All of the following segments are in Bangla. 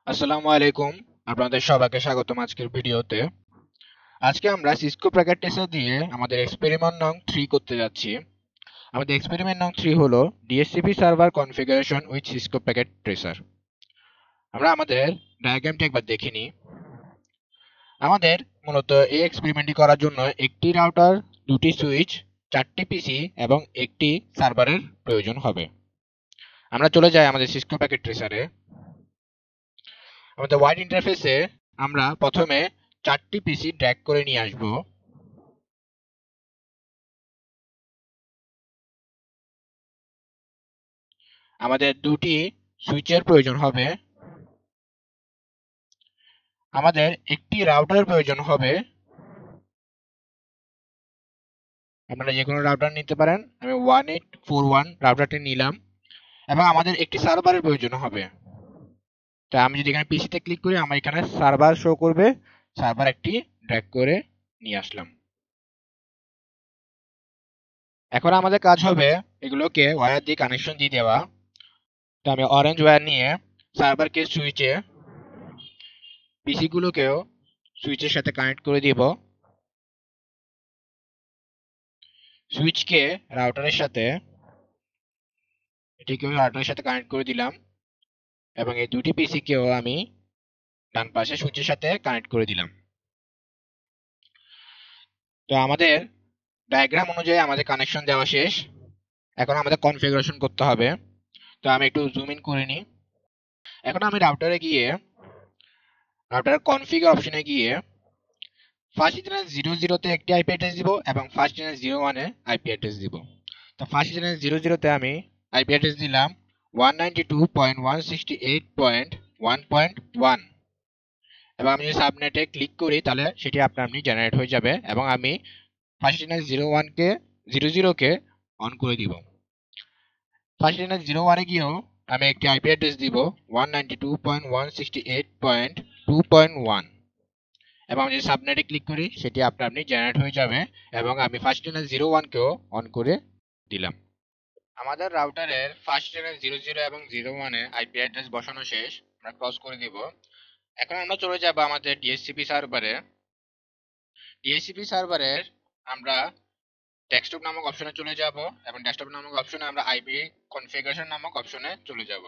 আসসালামু আলাইকুম। আপনাদের সবাইকে স্বাগতম আজকের ভিডিওতে। আজকে আমরা সিসকো প্যাকেট ট্রেসার দিয়ে আমাদের এক্সপেরিমেন্ট নং 3 করতে যাচ্ছি। আমাদের এক্সপেরিমেন্ট নং 3 হলো DHCP server configuration with Cisco packet tracer. আমরা আমাদের ডায়াগ্রামটি একবার দেখে নিই। আমাদের মূলত এই এক্সপেরিমেন্টটি করার জন্য একটি রাউটার, দুটি সুইচ, 4টি পিসি এবং একটি সার্ভারের প্রয়োজন হবে। আমরা চলে যাই আমাদের সিসকো প্যাকেট ট্রেসারে। আমাদের ওয়াইড ইন্টারফেসে আমরা প্রথমে 4টি পিসি ড্র্যাগ করে নিয়ে আসব। আমাদের দুটি সুইচের প্রয়োজন হবে। আমাদের একটি রাউটারের প্রয়োজন হবে। আপনারা যে কোনো রাউটার নিতে পারেন। আমি 1841 রাউটারটি নিলাম এবং আমাদের একটি সার্ভারের প্রয়োজন হবে। তো আমি যদি এখানে পিসিতে ক্লিক করি, আমার এখানে সার্ভার শো করবে। সার্ভার একটি ড্র্যাগ করে নিয়ে আসলাম। এখন আমাদের কাজ হবে এগুলোকে ওয়্যার দিয়ে কানেকশন দিয়ে দেওয়া। তো আমি অরেঞ্জ ওয়্যার নিয়ে সার্ভারকে সুইচে, পিসি গুলোকেও সুইচের সাথে কানেক্ট করে দিব। সুইচকে রাউটারের সাথে, এটিকেও রাউটারের সাথে কানেক্ট করে দিলাম এবং এই দুটি পিসিকেও আমি ডান পাশে সুইচের সাথে কানেক্ট করে দিলাম। তো আমাদের ডায়াগ্রাম অনুযায়ী আমাদের কানেকশন দেওয়া শেষ। এখন আমাদের কনফিগারেশন করতে হবে। তো আমি একটু জুম ইন করে নিই। এখন আমি রাউটারে গিয়ে রাউটারের কনফিগার অপশনে গিয়ে ফার্স্ট চ্যানেল 00 তে একটি আইপি অ্যাড্রেস দিব এবং ফার্স্ট চ্যানেল 01 এ আইপি অ্যাড্রেস দিব। তো ফার্স্ট চ্যানেল 00 তে আমি আইপি অ্যাড্রেস দিলাম 192.168.1.1 এবং আমি যদি সাবনেটে ক্লিক করি তাহলে সেটি আপনি জেনারেট হয়ে যাবে এবং আমি ফার্স্ট চ্যানেল 00 কে অন করে দিব। ফার্স্ট চ্যানেল 01 এ গিয়েও আমি একটি আইপি অ্যাড্রেস দিব 192.168.2.1 এবং আমি যদি সাবনেটে ক্লিক করি সেটি আপনি জেনারেট হয়ে যাবে এবং আমি ফার্স্ট চ্যানেল 01 কেও অন করে দিলাম। আমাদের রাউটারের ফার্স্ট চ্যানেল 00 এবং 01 এ আইপি অ্যাড্রেস বসানো শেষ। আমরা ক্লোজ করে দিব। এখন আমরা চলে যাব আমাদের ডিএইচসিপি সার্ভারে। ডিএইচসিপি সার্ভারের আমরা ডেস্কটপ নামক অপশনে চলে যাব এবং ডেস্কটপ নামক অপশনে আমরা আইপি কনফিগারেশন নামক অপশনে চলে যাব।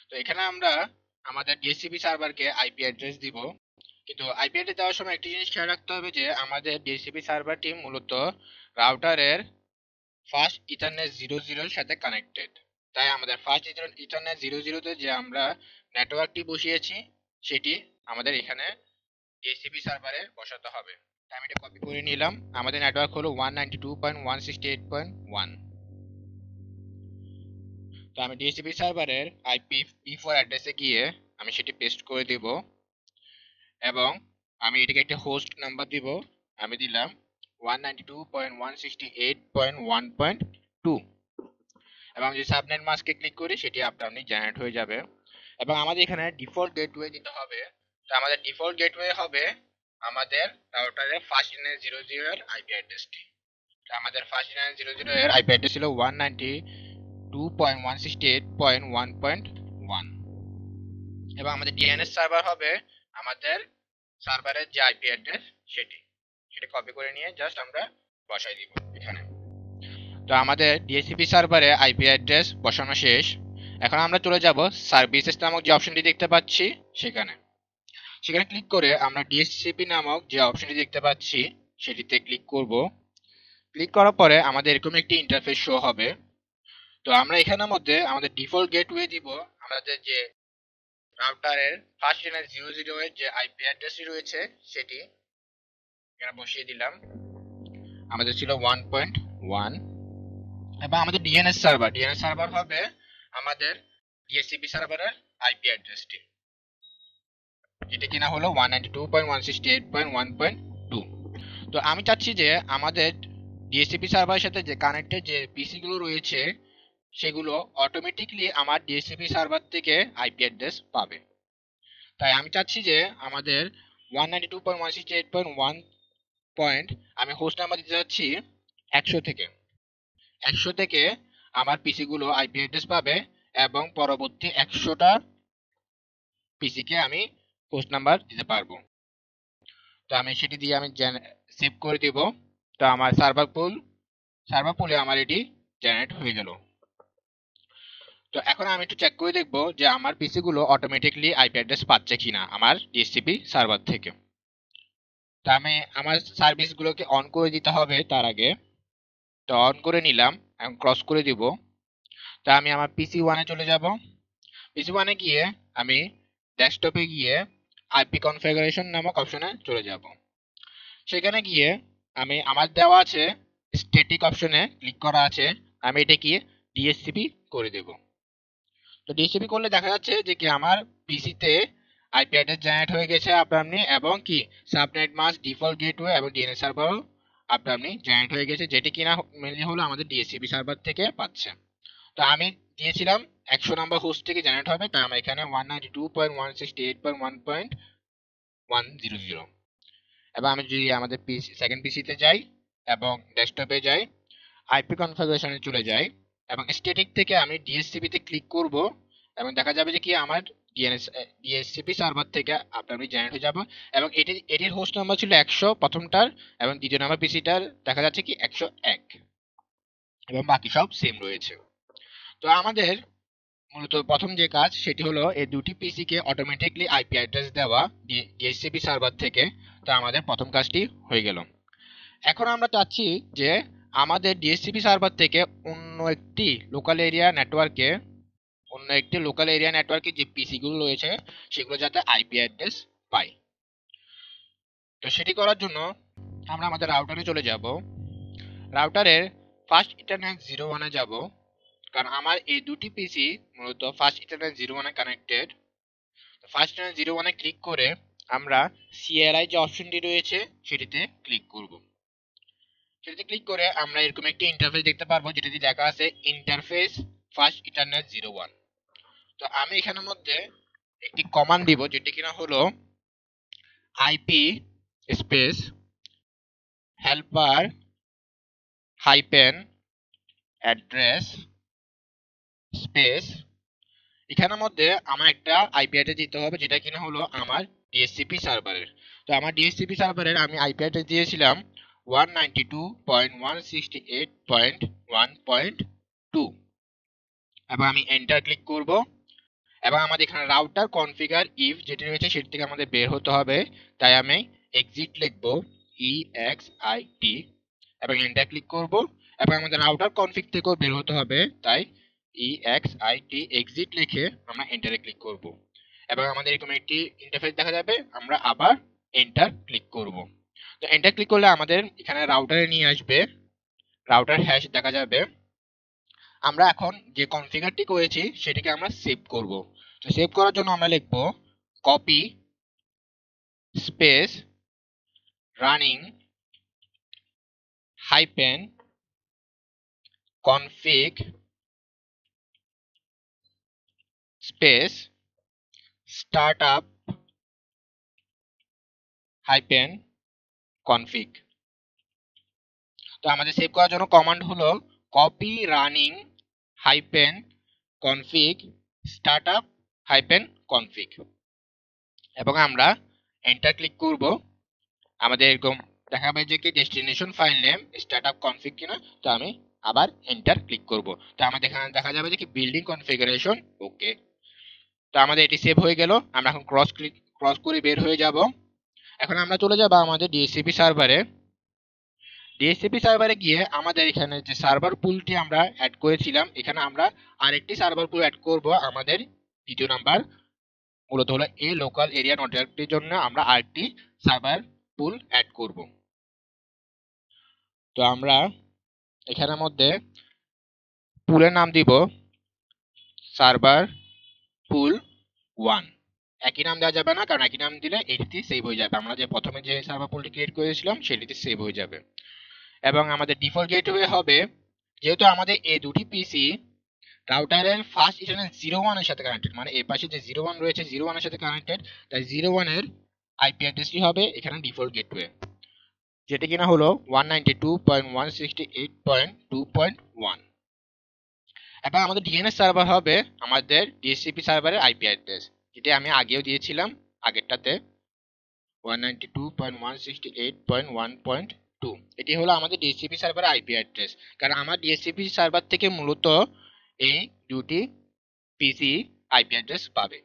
তো এখানে আমরা আমাদের ডিএইচসিপি সার্ভারকে আইপি অ্যাড্রেস দিব। কিন্তু আইপি অ্যাড্রেস দেওয়ার সময় একটি জিনিস খেয়াল রাখতে হবে যে আমাদের ডিএইচসিপি সার্ভারটি মূলত রাউটারের ফার্স্ট ইথারনেট 00 এর সাথে কানেক্টেড। তাই আমাদের ফার্স্ট ইথারনেট 00 তে যে আমরা নেটওয়ার্কটি বসিয়েছি সেটি আমাদের এখানে ডিএইচসিপি সার্ভারে বসাতে হবে। তাই আমি এটা কপি করে নিলাম। আমাদের নেটওয়ার্ক হলো 192.168.1। তো আমি ডিএইচসিপি সার্ভারের আইপি P4 অ্যাড্রেসে গিয়ে আমি সেটি পেস্ট করে দেব এবং আমি এটাকে একটা হোস্ট নাম্বার দিব। আমি দিলাম 192.168.1.2 এবং যদি সাবনেট মাস্কে ক্লিক করি সেটি আপনি জেনারেট হয়ে যাবে এবং আমাদের এখানে ডিফল্ট গেটওয়ে দিতে হবে। তো আমাদের ডিফল্ট গেটওয়ে হবে আমাদের রাউটারের ফার্স্ট চ্যানেল 00 এর আইপি অ্যাড্রেসটি। তো আমাদের ফার্স্ট চ্যানেল 00 এর আইপি অ্যাড্রেস ছিল 192.168.1.1 এবং আমাদের ডিএনএস সার্ভার হবে আমাদের সার্ভারের যে আইপি অ্যাড্রেস সেটি কপি করে নিয়ে জাস্ট আমরা বসাই দিব এখানে। তো আমাদের ডিএইচসিপি সার্ভারে আইপি অ্যাড্রেস বসানো শেষ। এখন আমরা চলে যাব সার্ভিসেস নামক যে অপশনটি দেখতে পাচ্ছি সেখানে ক্লিক করে আমরা ডিএইচসিপি নামক যে অপশনটি দেখতে পাচ্ছি সেটিতে ক্লিক করব। ক্লিক করার পরে আমাদের এরকম একটি ইন্টারফেস শো হবে। তো আমরা এখানের মধ্যে আমাদের ডিফল্ট গেটওয়ে দিব। আমাদের যে রাউটারের ফার্স্ট চ্যানেল 00 এর যে আইপি অ্যাড্রেসটি রয়েছে সেটি এখানে বসিয়ে দিলাম। আমাদের ছিল 1.1 এবং আমাদের ডিএনএস সার্ভার হবে আমাদের ডিএইচসিপি সার্ভারের আইপি অ্যাড্রেসটি, যেটা কিনা হলো 192.168.1.2। তো আমি চাচ্ছি যে আমাদের ডিএইচসিপি সার্ভারের সাথে যে কানেক্টেড যে পিসি গুলো রয়েছে সেগুলো অটোমেটিকলি আমার ডিএইচসিপি সার্ভার থেকে আইপি অ্যাড্রেস পাবে। তাই আমি চাচ্ছি যে আমাদের 192.168.1 পয়েন্ট আমি হোস্ট নাম্বার দিতে যাচ্ছি 100 থেকে আমার পিসি গুলো আইপি অ্যাড্রেস পাবে এবং পরবর্তী 100টা পিসি কে আমি হোস্ট নাম্বার দিতে পারবো। তো আমি সেটি দিয়ে আমি সেভ করে দিব। তো আমার সার্ভার পুলে আমার এটি জেনারেট হয়ে গেল। তো এখন আমি একটু চেক করে দেখবো যে আমার পিসি গুলো অটোমেটিকলি আইপি অ্যাড্রেস পাচ্ছে কিনা আমার ডিএইচসিপি সার্ভার থেকে। তো আমি আমার সার্ভিস গুলোকে অন করে দিতে হবে তার আগে। তো অন করে নিলাম, এখন ক্রস করে দিব। তা আমি আমার পিসি ওয়ানে চলে যাব। পিসি ওয়ানে গিয়ে আমি ডেস্কটপে গিয়ে আইপি কনফিগারেশন নামক অপশনে চলে যাব। সেখানে গিয়ে আমি আমার দেওয়া আছে স্ট্যাটিক অপশনে ক্লিক করা আছে, আমি এটা কি ডিএইচসিপি করে দেব। তো ডিএইচসিপি করলে দেখা যাচ্ছে যে কি আমার পিসিতে আইপি অ্যাড্রেস জেনারেট হয়ে গেছে আপনি এবং কি সাবনেট মাস্ক ডিফল্ট গেটওয়ে এবং ডিএনএস সার্ভারও আপনি জেনারেট হয়ে গেছে, যেটি কিনা মেনলি হলো আমাদের ডিএইচসিপি সার্ভার থেকে পাচ্ছে। তো আমি দিয়েছিলাম 100 নাম্বার হোস্ট থেকে জেনারেট হবে, তাই আমরা এখানে 192.168.1.100 এবং আমি যদি আমাদের সেকেন্ড পিসিতে যাই এবং ডেস্কটপে যাই, আইপি কনফিগারেশনে চলে যাই এবং স্ট্যাটিক থেকে আমি ডিএইচসিপি তে ক্লিক করব এবং দেখা যাবে যে কি আমার ডিএইচসিপি সার্ভার থেকে আপনি জেনারেট হয়ে যাব এবং এটির হোস্ট নাম্বার ছিল 100 প্রথমটার এবং দ্বিতীয় নাম্বার পিসিটার দেখা যাচ্ছে কি 101 এবং বাকি সব সেম রয়েছে। তো আমাদের মূলত প্রথম যে কাজ সেটি হলো এই দুটি পিসি কে অটোমেটিকলি আইপি অ্যাড্রেস দেওয়া ডিএইচসিপি সার্ভার থেকে। তো আমাদের প্রথম কাজটি হয়ে গেল। এখন আমরা চাচ্ছি যে আমাদের ডিএইচসিপি সার্ভার থেকে অন্য একটি লোকাল এরিয়া নেটওয়ার্কে যে পিসি গুলো রয়েছে সেগুলো যাতে আইপি অ্যাড্রেস পায়। তো সেটি করার জন্য আমরা আমাদের রাউটারে চলে যাব। রাউটারের ফার্স্ট ইথারনেট 01 এ যাব, কারণ আমার এই দুটি পিসি মূলত ফার্স্ট ইথারনেট 01 এ কানেক্টেড। ফার্স্ট ইথারনেট 01 এ ক্লিক করে আমরা সিএলআই যে অপশনটি রয়েছে সেটিতে ক্লিক করব। সেটিতে ক্লিক করে আমরা এরকম একটি ইন্টারফেস দেখতে পারবো যেটাতে লেখা আছে ইন্টারফেস ফার্স্ট ইথারনেট 01। তো আমি এখানের মধ্যে একটি কমান্ড দিব যেটি কিনা হলো IP space helper hyphen address space. এখানের মধ্যে আমার একটা আইপি অ্যাড্রেস দিতে হবে যেটা কিনা হলো আমার ডিএইচসিপি সার্ভারের। তো আমার ডিএইচসিপি সার্ভারের আমি আইপি অ্যাড্রেস দিয়েছিলাম 192.168.1.2 এবং আমি এন্টার ক্লিক করব এবং আমাদের এখানে রাউটার কনফিগার ইফ যেটি রয়েছে সেটি থেকে আমাদের বের হতে হবে, তাই আমি এক্সিট লিখব EXIT এবং এন্টার ক্লিক করব এবং আমাদের রাউটার কনফিগ থেকেও বের হতে হবে, তাই EXIT এক্সিট লিখে আমরা এন্টারে ক্লিক করব এবং আমাদের এরকম একটি ইন্টারফেস দেখা যাবে। আমরা আবার এন্টার ক্লিক করব। তো এন্টার ক্লিক করলে আমাদের এখানে রাউটারে নিয়ে আসবে, রাউটার হ্যাশ দেখা যাবে। আমরা এখন যে কনফিগারটি করেছি সেটিকে আমরা সেভ করব। তো সেভ করার জন্য আমরা লিখব copy space running hyphen config space startup hyphen config. তো আমাদের সেভ করার জন্য কমান্ড হলো copy running hyphen config startup hyphen config এবং আমরা এন্টার ক্লিক করব। আমাদের এরকম দেখাবে যে কি destination file name startup config কিনা। তো আমি আবার এন্টার ক্লিক করব। তো আমাদের এখানে দেখা যাবে যে কি বিল্ডিং কনফিগারেশন ওকে। তো আমাদের এটি সেভ হয়ে গেল। আমরা এখন ক্রস করে বের হয়ে যাব। এখন আমরা চলে যাব আমাদের ডিএইচসিপি সার্ভারে। ডিএইচসিপি সার্ভারে গিয়ে আমাদের এখানে যে সার্ভার পুলটি আমরা অ্যাড করেছিলাম এখানে আমরা আরেকটি সার্ভার পুল অ্যাড করব। আমাদের দ্বিতীয় নাম্বার মূলত হলো এই লোকাল এরিয়া নেটওয়ার্কটির জন্য আমরা আরেকটি সার্ভার পুল অ্যাড করব। তো আমরা এখানের মধ্যে পুলের নাম দিব সার্ভার পুল 1। একই নাম দেওয়া যাবে না, কারণ একই নাম দিলে এটিতে সেভ হয়ে যাবে। আমরা যে প্রথমে যে সার্ভার পুলটি ক্রিয়েট করেছিলাম সেটিতে সেভ হয়ে যাবে এবং আমাদের ডিফল্ট গেটওয়ে হবে, যেহেতু আমাদের এই দুটি পিসি রাউটারের ফার্স্ট ইথারনেট 01 এর সাথে কানেক্টেড, মানে এই পাশে যে 01 রয়েছে 01 এর সাথে কানেক্টেড, তাই 01 এর আইপি অ্যাড্রেসটি হবে এখানে ডিফল্ট গেটওয়ে, যেটা কিনা হলো 192.168.2.1 এবং আমাদের ডিএনএস সার্ভার হবে আমাদের ডিএইচসিপি সার্ভারের আইপি অ্যাড্রেস, যেটা আমি আগেও দিয়েছিলাম আগেরটাতে 192.168.1.2। এটি হলো আমাদের ডিএসসিপি সার্ভারের আইপি অ্যাড্রেস। কারণ আমার ডিএসসিপি সার্ভার থেকে মূলত এই দুটি পিসি আইপি অ্যাড্রেস পাবে।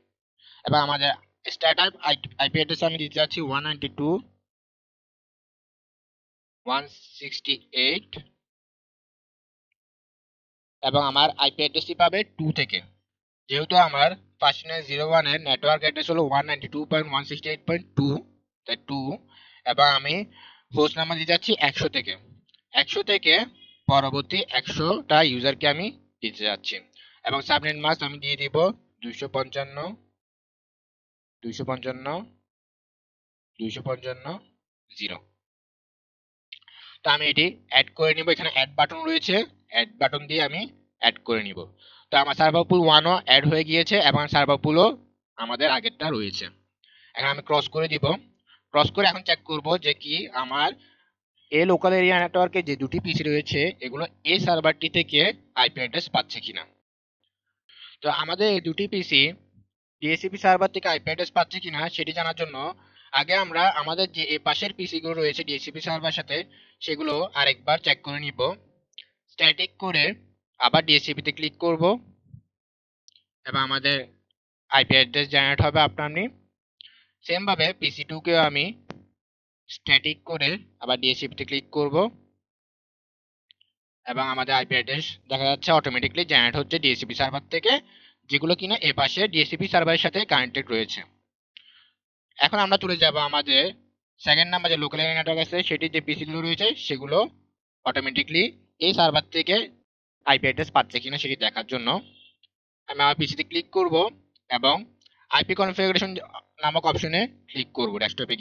এবং আমাদের স্টার্টআপ আইপি অ্যাড্রেস আমি দিতে যাচ্ছি 192.168 এবং আমার আইপি অ্যাড্রেসটি পাবে 2 থেকে। যেহেতু আমার ফাংশনাল 01 এর নেটওয়ার্ক অ্যাড্রেস হলো 192.168.2 তাই 2, এবং আমি হোস্ট নাম্বার দিতে যাচ্ছি 100 থেকে। 100 থেকে পরবর্তী 100টা ইউজারকে আমি দিতে যাচ্ছি, এবং সাবনেট মাস্ক আমি দিয়ে দিব 255.255.255.0। তো আমি এটি অ্যাড করে নিব। এখানে অ্যাড বাটন রয়েছে, অ্যাড বাটন দিয়ে আমি অ্যাড করে নিব। তো আমার সার্ভার পুল 1ও অ্যাড হয়ে গিয়েছে এবং সার্ভার পুলও আমাদের আগেরটা রয়েছে। এখন আমি ক্রস করে দিব। ক্রস করে এখন চেক করব যে কি আমার এই লোকাল এরিয়া নেটওয়ার্কে যে দুটি পিসি রয়েছে এগুলো এই সার্ভারটি থেকে আইপি অ্যাড্রেস পাচ্ছে কিনা। তো আমাদের এই দুটি পিসি ডিএসসিপি সার্ভার থেকে আইপি অ্যাড্রেস পাচ্ছে কিনা সেটি জানার জন্য আগে আমরা আমাদের যে এই পাশের পিসি গুলো রয়েছে ডিএসসিপি সার্ভার সাথে সেগুলো আরেকবার চেক করে নিব। স্ট্যাটিক করে আবার ডিএসসিপি তে ক্লিক করব এবং আমাদের আইপি অ্যাড্রেস জেনারেট হবে আপনি সেম ভাবে পিসি 2 কেও আমি স্ট্যাটিক করে আবার ডিএসসিপি তে ক্লিক করব এবং আমাদের আইপি অ্যাড্রেস দেখা যাচ্ছে অটোমেটিক্যালি জেনারেট হচ্ছে ডিএসসিপি সার্ভার থেকে, যেগুলো কিনা এই পাশে ডিএসসিপি সার্ভারের সাথে কানেক্টেড রয়েছে। এখন আমরা চলে যাব আমাদের সেকেন্ড নাম্বার যে লোকাল এরিয়া নেটওয়ার্ক আছে সেটির যে পিসি গুলো রয়েছে সেগুলো অটোমেটিক্যালি এই সার্ভার থেকে আইপি অ্যাড্রেস পাচ্ছে কিনা সেটি দেখার জন্য আমি আমার পিসিতে ক্লিক করব এবং আইপি কনফিগারেশন নামক অপশনে ক্লিক করব। ডেস্কটপে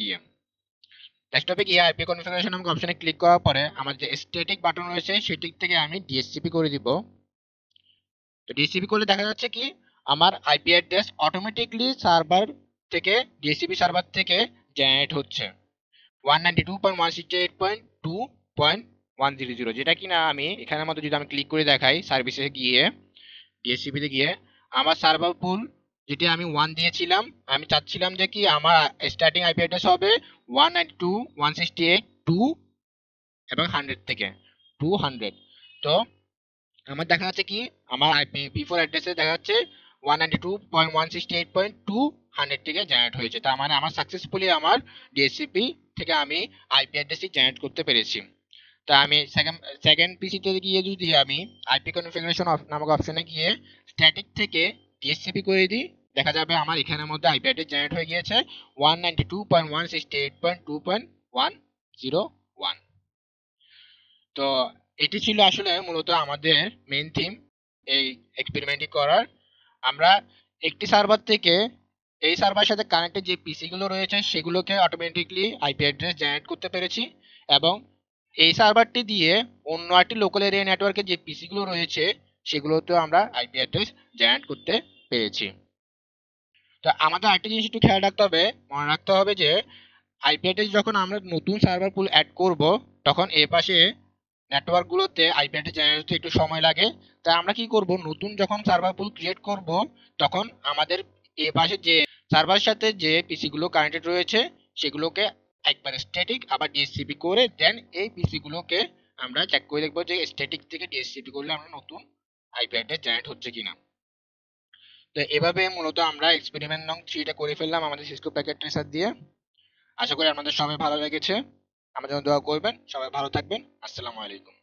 গিয়ে আইপি কনফিগারেশন নামক অপশনে ক্লিক করার পরে আমার যে স্ট্যাটিক বাটন রয়েছে সেটি থেকে আমি ডিএসসিপি করে দিব। তো ডিএসসিপি করলে দেখা যাচ্ছে কি আমার আইপি অ্যাড্রেস অটোমেটিক্যালি সার্ভার থেকে ডিএসসিপি সার্ভার থেকে জেনারেট হচ্ছে 192.168.2.100, যেটা কিনা আমি এখানের মধ্যে যদি আমি ক্লিক করে দেখাই সার্ভিসে গিয়ে ডিএসসিপি তে গিয়ে আমার সার্ভার পুল যেটি আমি 1 দিয়েছিলাম, আমি চাচ্ছিলাম যে কি আমার স্টার্টিং আইপি অ্যাড্রেস হবে 192.168.2 এবং 100 থেকে 200। তো আমার দেখা যাচ্ছে কি আমার আইপি বিফোর অ্যাড্রেসে দেখা যাচ্ছে 192.168.2 থেকে জেনারেট হয়েছে। তার মানে আমার সাকসেসফুলি আমার ডিএসসিপি থেকে আমি আইপি অ্যাড্রেসটি জেনারেট করতে পেরেছি। তা আমি সেকেন্ড পিসিতে গিয়ে যদি আমি আইপি কনফিগারেশন নামক অপশনে গিয়ে স্ট্যাটিক থেকে ডিএসসিপি করে দিই, দেখা যাবে আমার এখানের মধ্যে আইপি অ্যাড্রেস জেনারেট হয়ে গিয়েছে 192.168.2.101। তো এটি ছিল আসলে মূলত আমাদের মেইন থিম এই এক্সপেরিমেন্টটি করার। আমরা একটি সার্ভার থেকে এই সার্ভারের সাথে কানেক্টেড যে পিসি গুলো রয়েছে সেগুলোকে অটোমেটিক্যালি আইপি অ্যাড্রেস জেনারেট করতে পেরেছি, এবং এই সার্ভারটি দিয়ে অন্য একটি লোকাল এরিয়া নেটওয়ার্কে যে পিসি গুলো রয়েছে সেগুলোতেও আমরা আইপি অ্যাড্রেস জেনারেট করতে পেরেছি। তো আমাদের আরেকটা জিনিস একটু খেয়াল রাখতে হবে, মনে রাখতে হবে যে আইপি অ্যাড্রেস যখন আমরা নতুন সার্ভার পুল অ্যাড করব তখন এ পাশে নেটওয়ার্কগুলোতে আইপি অ্যাড্রেস জেনারেট হতে একটু সময় লাগে। তাই আমরা কি করব, নতুন যখন সার্ভার পুল ক্রিয়েট করব তখন আমাদের এ পাশে যে সার্ভারের সাথে যে পিসি গুলো কানেক্টেড রয়েছে সেগুলোকে একবার স্ট্যাটিক আবার ডিএসসিপি করে দেন এই পিসি গুলোকে আমরা চেক করে দেখব যে স্ট্যাটিক থেকে ডিএসসিপি করলে আমরা নতুন আইপি অ্যাড্রেস জেনারেট হচ্ছে কিনা। তো এভাবে মূলত আমরা এক্সপেরিমেন্ট নং 3টা করে ফেললাম আমাদের সিসকো প্যাকেট ট্রেসার দিয়ে। আশা করি আপনাদের সবাই ভালো লেগেছে, আমার জন্য দোয়া করবেন। সবাই ভালো থাকবেন। আসসালামু আলাইকুম।